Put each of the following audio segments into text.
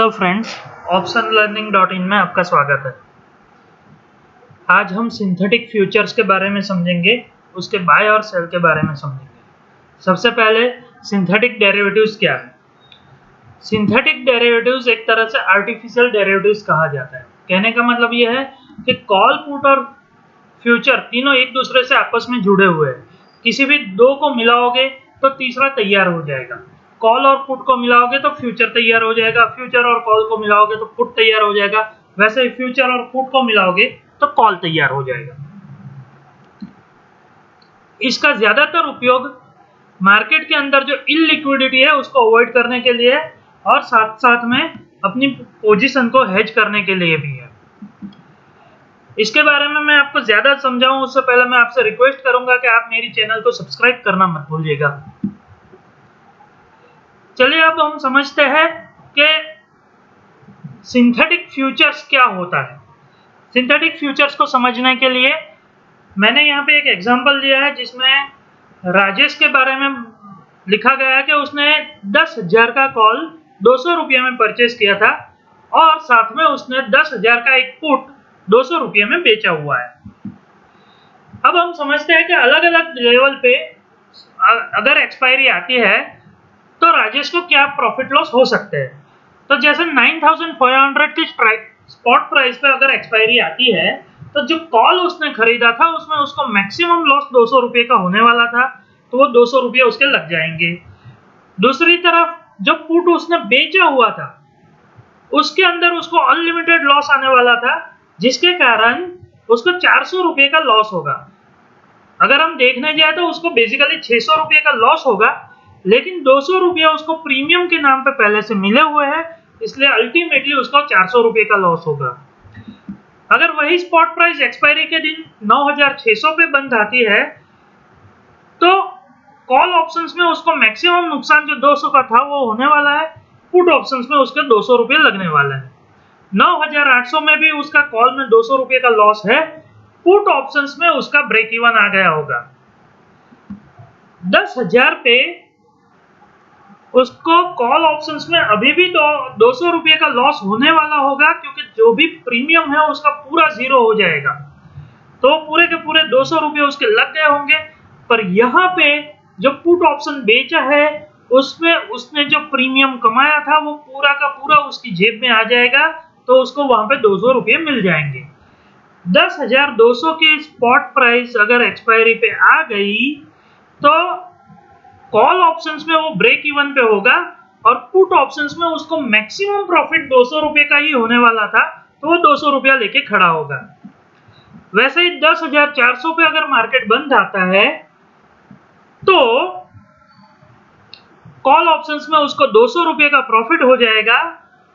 Hello friends, optionlearning.in में आपका स्वागत है। आज हम सिंथेटिक फ्यूचर्स के बारे में समझेंगे, उसके बाय और सेल के बारे में समझेंगे। सबसे पहले सिंथेटिक डेरिवेटिव्स क्या है। सिंथेटिक डेरिवेटिव्स एक तरह से आर्टिफिशियल डेरिवेटिव्स कहा जाता है। कहने का मतलब यह है कि कॉल, पुट और फ्यूचर तीनों एक दूसरे से आपस में जुड़े हुए हैं। किसी भी दो को मिलाओगे तो तीसरा तैयार हो जाएगा। कॉल और पुट को मिलाओगे तो फ्यूचर तैयार हो जाएगा, फ्यूचर और कॉल को मिलाओगे तो पुट तैयार हो जाएगा, वैसे ही फ्यूचर और पुट को मिलाओगे तो कॉल तैयार हो जाएगा। इसका ज्यादातर उपयोग मार्केट के अंदर जो इलिक्विडिटी है उसको अवॉइड करने के लिए और साथ साथ में अपनी पोजीशन को हेज करने के लिए भी है। इसके बारे में मैं आपको ज्यादा समझाऊं उससे पहले मैं आपसे रिक्वेस्ट करूंगा कि आप मेरी चैनल को सब्सक्राइब करना मत भूलिएगा। चलिए अब हम समझते हैं कि सिंथेटिक फ्यूचर्स क्या होता है। सिंथेटिक फ्यूचर्स को समझने के लिए मैंने यहाँ पे एक एग्जांपल दिया है जिसमें राजेश के बारे में लिखा गया है कि उसने 10,000 का कॉल 200 रुपये में परचेस किया था और साथ में उसने 10,000 का एक पुट 200 रुपये में बेचा हुआ है। अब हम समझते हैं कि अलग अलग लेवल पे अगर एक्सपायरी आती है तो राजेश को क्या प्रॉफिट लॉस हो सकते हैं। तो जैसे 9,500 की स्पॉट प्राइस पे अगर एक्सपायरी आती है तो जो कॉल उसने खरीदा था उसमें उसको मैक्सिमम लॉस 200 रुपये का होने वाला था, तो वो 200 रुपये उसके लग जाएंगे। दूसरी तरफ जो पुट उसने बेचा हुआ था उसके अंदर उसको अनलिमिटेड लॉस आने वाला था, जिसके कारण उसको 400 रुपये का लॉस होगा। अगर हम देखने जाए तो उसको बेसिकली 600 रुपये का लॉस होगा, लेकिन 200 रुपये उसको प्रीमियम के नाम पे पहले से मिले हुए हैं, इसलिए अल्टीमेटली उसको 400 रुपये का लॉस होगा। अगर वही स्पॉट प्राइस एक्सपायरी के दिन 9,600 पे बंद आती है तो कॉल ऑप्शंस में उसको मैक्सिमम नुकसान जो 200 का था वो होने वाला है, पुट ऑप्शंस में उसके 200 रुपये लगने वाला है। 9,800 में भी उसका कॉल में 200 रुपये का लॉस है, पुट ऑप्शंस में उसका ब्रेक इवन आ गया होगा। 10,000 पे उसको कॉल ऑप्शंस में अभी भी 200 रुपये का लॉस होने वाला होगा, क्योंकि जो भी प्रीमियम है उसका पूरा जीरो हो जाएगा, तो पूरे के पूरे 200 रुपये उसके लग गए होंगे। पर यहाँ पे जो पुट ऑप्शन बेचा है उसमें उसने जो प्रीमियम कमाया था वो पूरा का पूरा उसकी जेब में आ जाएगा, तो उसको वहां पे 200 रुपये मिल जाएंगे। 10,200 की स्पॉट प्राइस अगर एक्सपायरी पे आ गई तो कॉल ऑप्शंस में वो ब्रेक इवन पे होगा और पुट ऑप्शंस में उसको मैक्सिमम प्रॉफिट 200 रुपये का ही होने वाला था, तो वो 200 रुपया लेके खड़ा होगा। वैसे ही 10,400 पे अगर मार्केट बंद आता है तो कॉल ऑप्शंस में उसको 200 रुपये का प्रॉफिट हो जाएगा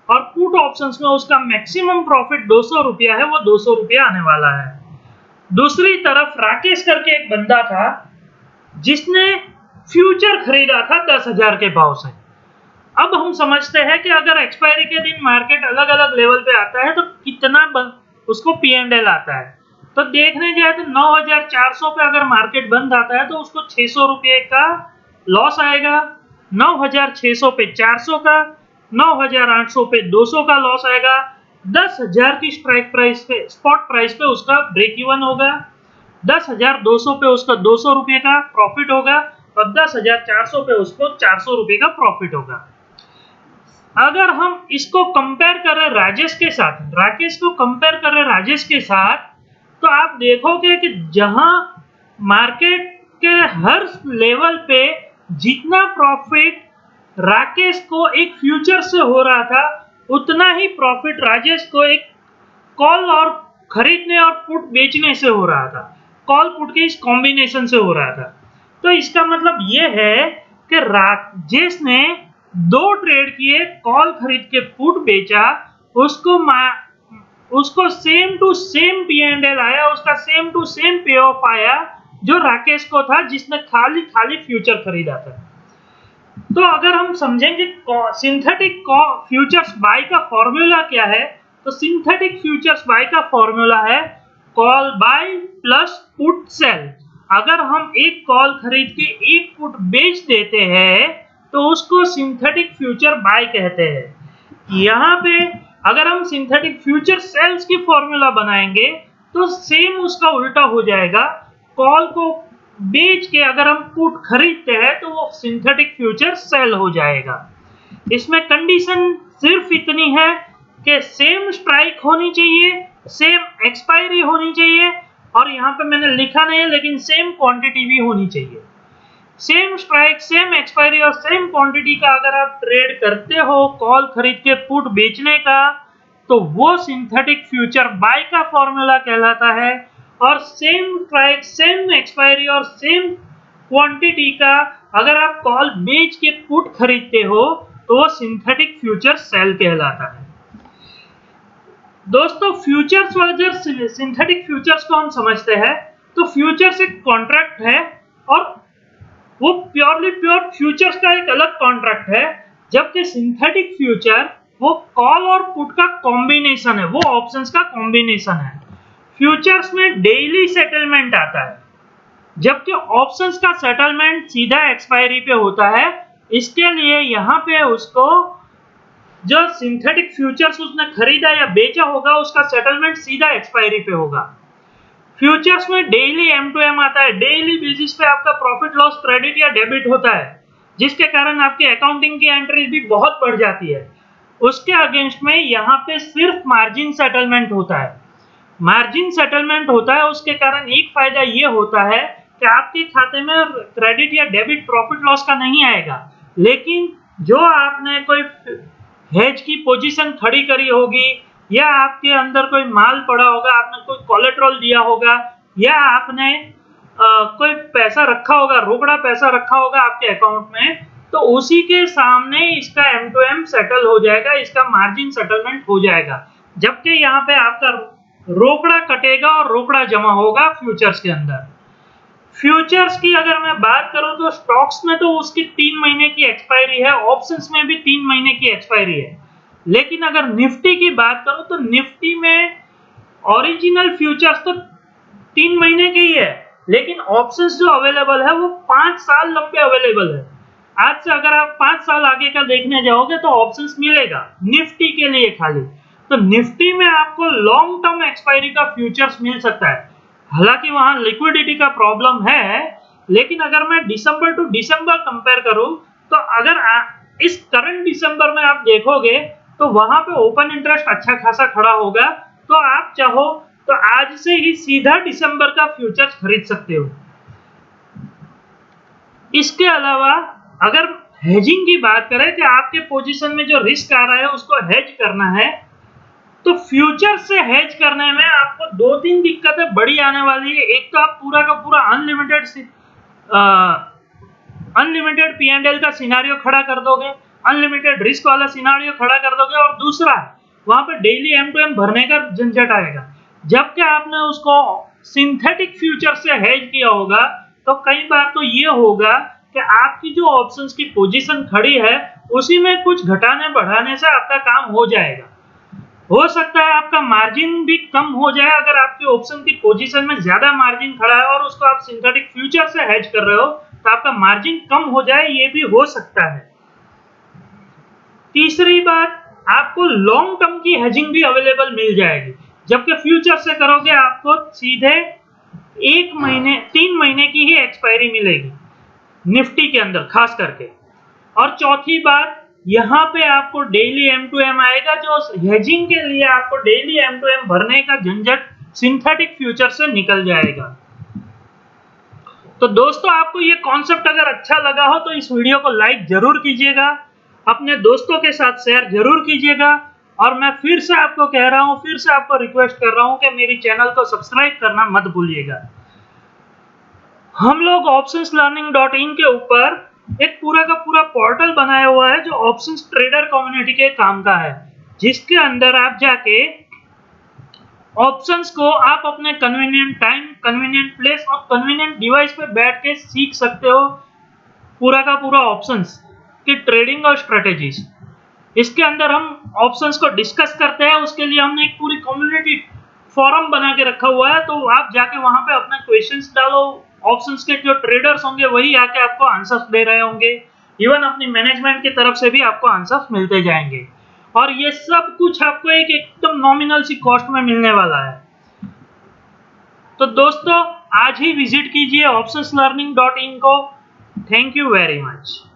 और पुट ऑप्शंस में उसका मैक्सिमम प्रॉफिट 200 रुपया है, वो 200 रुपया आने वाला है। दूसरी तरफ राकेश करके एक बंदा था जिसने फ्यूचर खरीदा था 10,000 के भाव से। अब हम समझते हैं कि अगर एक्सपायरी के दिन मार्केट अलग अलग लेवल पे आता है तो कितना उसको P&L आता है। तो देखने जाए तो 9,400 पे अगर मार्केट बंद आता है तो उसको 600 रुपये का लॉस आएगा, 9,600 पे 400 का, 9,800 पे 200 का लॉस आएगा, 10,000 की स्ट्राइक प्राइस पे स्पॉट प्राइस पे उसका ब्रेक इवन होगा, 10,200 पे उसका 200 रुपये का प्रॉफिट होगा और 10,400 पे उसको 400 रुपये का प्रॉफिट होगा। अगर हम इसको कंपेयर करें राजेश के साथ, राकेश को कंपेयर करें राजेश के साथ, तो आप देखोगे कि जहां मार्केट के हर लेवल पे जितना प्रॉफिट राकेश को एक फ्यूचर से हो रहा था उतना ही प्रॉफिट राजेश को एक कॉल और खरीदने और पुट बेचने से हो रहा था, कॉल पुट के इस कॉम्बिनेशन से हो रहा था। तो इसका मतलब यह है कि राजेश ने 2 ट्रेड किए, कॉल खरीद के पुट बेचा, उसको सेम टू सेम P&L आया, उसका सेम टू सेम पे ऑफ आया जो राकेश को था जिसने खाली फ्यूचर खरीदा था। तो अगर हम समझेंगे सिंथेटिक फ्यूचर्स बाय का फॉर्मूला क्या है, तो सिंथेटिक फ्यूचर्स बाय का फॉर्मूला है call buy plus put sell. अगर हम एक कॉल खरीद के एक पुट बेच देते हैं तो उसको सिंथेटिक फ्यूचर बाय कहते हैं। यहाँ पे अगर हम सिंथेटिक फ्यूचर सेल्स की फॉर्मूला बनाएंगे तो सेम उसका उल्टा हो जाएगा। कॉल को बेच के अगर हम पुट खरीदते हैं तो वो सिंथेटिक फ्यूचर सेल हो जाएगा। इसमें कंडीशन सिर्फ इतनी है कि सेम स्ट्राइक होनी चाहिए, सेम एक्सपायरी होनी चाहिए, और यहाँ पे मैंने लिखा नहीं है लेकिन सेम क्वांटिटी भी होनी चाहिए। सेम स्ट्राइक, सेम एक्सपायरी और सेम क्वांटिटी का अगर आप ट्रेड करते हो कॉल खरीद के पुट बेचने का, तो वो सिंथेटिक फ्यूचर बाय का फॉर्मूला कहलाता है। और सेम स्ट्राइक, सेम एक्सपायरी और सेम क्वांटिटी का अगर आप कॉल बेच के पुट खरीदते हो तो वो सिंथेटिक फ्यूचर सेल कहलाता है। दोस्तों फ्यूचर्स वजह सिंथेटिक फ्यूचर्स को हम समझते हैं तो फ्यूचर्स एक कॉन्ट्रैक्ट है और वो प्योर फ्यूचर्स का एक अलग कॉन्ट्रैक्ट है, जबकि सिंथेटिक फ्यूचर वो कॉल और पुट का कॉम्बिनेशन है, वो ऑप्शंस का कॉम्बिनेशन है। फ्यूचर्स में डेली सेटलमेंट आता है, जबकि ऑप्शंस का सेटलमेंट सीधा एक्सपायरी पे होता है। इसके लिए यहाँ पे उसको जो सिंथेटिक फ्यूचर्स उसने खरीदा या बेचा होगा उसका सेटलमेंट सीधा एक्सपायरी पे होगा। फ्यूचर्स में डेली M2M आता है, डेली बेसिस पे आपका प्रॉफिट लॉस क्रेडिट या डेबिट होता है, जिसके कारण आपकी अकाउंटिंग की एंट्रीज भी बहुत बढ़ जाती है। उसके अगेंस्ट में यहाँ पे सिर्फ मार्जिन सेटलमेंट होता है। मार्जिन सेटलमेंट होता है, उसके कारण एक फायदा ये होता है कि आपके खाते में क्रेडिट या डेबिट प्रॉफिट लॉस का नहीं आएगा, लेकिन जो आपने कोई हेज की पोजीशन खड़ी करी होगी या आपके अंदर कोई माल पड़ा होगा, आपने कोई कोलेट्रल दिया होगा या आपने कोई पैसा रखा होगा, रोकड़ा पैसा रखा होगा आपके अकाउंट में, तो उसी के सामने इसका M2M सेटल हो जाएगा, इसका मार्जिन सेटलमेंट हो जाएगा। जबकि यहाँ पे आपका रोकड़ा कटेगा और रोकड़ा जमा होगा फ्यूचर्स के अंदर। फ्यूचर्स की अगर मैं बात करूं तो स्टॉक्स में तो उसकी 3 महीने की एक्सपायरी है, ऑप्शंस में भी 3 महीने की एक्सपायरी है। लेकिन अगर निफ्टी की बात करूं तो निफ्टी में ओरिजिनल फ्यूचर्स तो 3 महीने के ही है, लेकिन ऑप्शंस जो अवेलेबल है वो 5 साल लंबे अवेलेबल है। आज से अगर आप 5 साल आगे का देखने जाओगे तो ऑप्शंस मिलेगा निफ्टी के लिए खाली। तो निफ्टी में आपको लॉन्ग टर्म एक्सपायरी का फ्यूचर्स मिल सकता है, हालांकि वहां लिक्विडिटी का प्रॉब्लम है। लेकिन अगर मैं दिसंबर टू दिसंबर कंपेयर करूं तो अगर इस करंट दिसंबर में आप देखोगे तो वहां पे ओपन इंटरेस्ट अच्छा खासा खड़ा होगा, तो आप चाहो तो आज से ही सीधा दिसंबर का फ्यूचर्स खरीद सकते हो। इसके अलावा अगर हेजिंग की बात करें कि आपके पोजीशन में जो रिस्क आ रहा है उसको हेज करना है, तो फ्यूचर से हेज करने में आपको 2-3 दिक्कतें बड़ी आने वाली है। एक तो आप पूरा का पूरा अनलिमिटेड P&L का सिनारियो खड़ा कर दोगे, अनलिमिटेड रिस्क वाला सिनारियो खड़ा कर दोगे, और दूसरा वहां पे डेली M2M भरने का झंझट आएगा। जबकि आपने उसको सिंथेटिक फ्यूचर से हेज किया होगा तो कई बार तो ये होगा कि आपकी जो ऑप्शंस की पोजीशन खड़ी है उसी में कुछ घटाने बढ़ाने से आपका काम हो जाएगा। हो सकता है आपका मार्जिन भी कम हो जाए, अगर आपकी ऑप्शन की पोजीशन में ज्यादा मार्जिन खड़ा है और उसको आप सिंथेटिक फ्यूचर से हेज कर रहे हो तो आपका मार्जिन कम हो जाए, ये भी हो सकता है। तीसरी बात, आपको लॉन्ग टर्म की हेजिंग भी अवेलेबल मिल जाएगी, जबकि फ्यूचर से करोगे आपको सीधे 3 महीने की ही एक्सपायरी मिलेगी निफ्टी के अंदर खास करके। और चौथी बात, यहाँ पे आपको डेली M2M आएगा, जो हेजिंग के लिए आपको डेली M2M भरने का झंझट सिंथेटिक फ्यूचर से निकल जाएगा। तो दोस्तों आपको ये कॉन्सेप्ट अगर अच्छा लगा हो तो इस वीडियो को लाइक जरूर कीजिएगा, अपने दोस्तों के साथ शेयर जरूर कीजिएगा, और मैं फिर से आपको कह रहा हूँ, फिर से आपको रिक्वेस्ट कर रहा हूँ कि मेरी चैनल को सब्सक्राइब करना मत भूलिएगा। हम लोग optionslearning.in के ऊपर एक पूरा का पूरा पोर्टल बनाया हुआ है जो ऑप्शंस ट्रेडर कम्युनिटी के काम का है, जिसके अंदर आप जाके ऑप्शंस को आप अपने कन्वीनियंट टाइम, कन्वीनियंट प्लेस और कन्वीनियंट डिवाइस पे बैठ के सीख सकते हो पूरा का पूरा ऑप्शंस की ट्रेडिंग और स्ट्रेटेजीज। इसके अंदर हम ऑप्शंस को डिस्कस करते हैं, उसके लिए हमने एक पूरी कम्युनिटी फोरम बना के रखा हुआ है, तो आप जाके वहां पे अपने क्वेश्चंस डालो, ऑप्शंस के जो ट्रेडर्स होंगे वही आके आपको आंसर्स दे रहे होंगे, इवन अपनी मैनेजमेंट की तरफ से भी आपको आंसर्स मिलते जाएंगे। और ये सब कुछ आपको एक एकदम नॉमिनल सी कॉस्ट में मिलने वाला है। तो दोस्तों आज ही विजिट कीजिए optionslearning.in को। Thank you very much.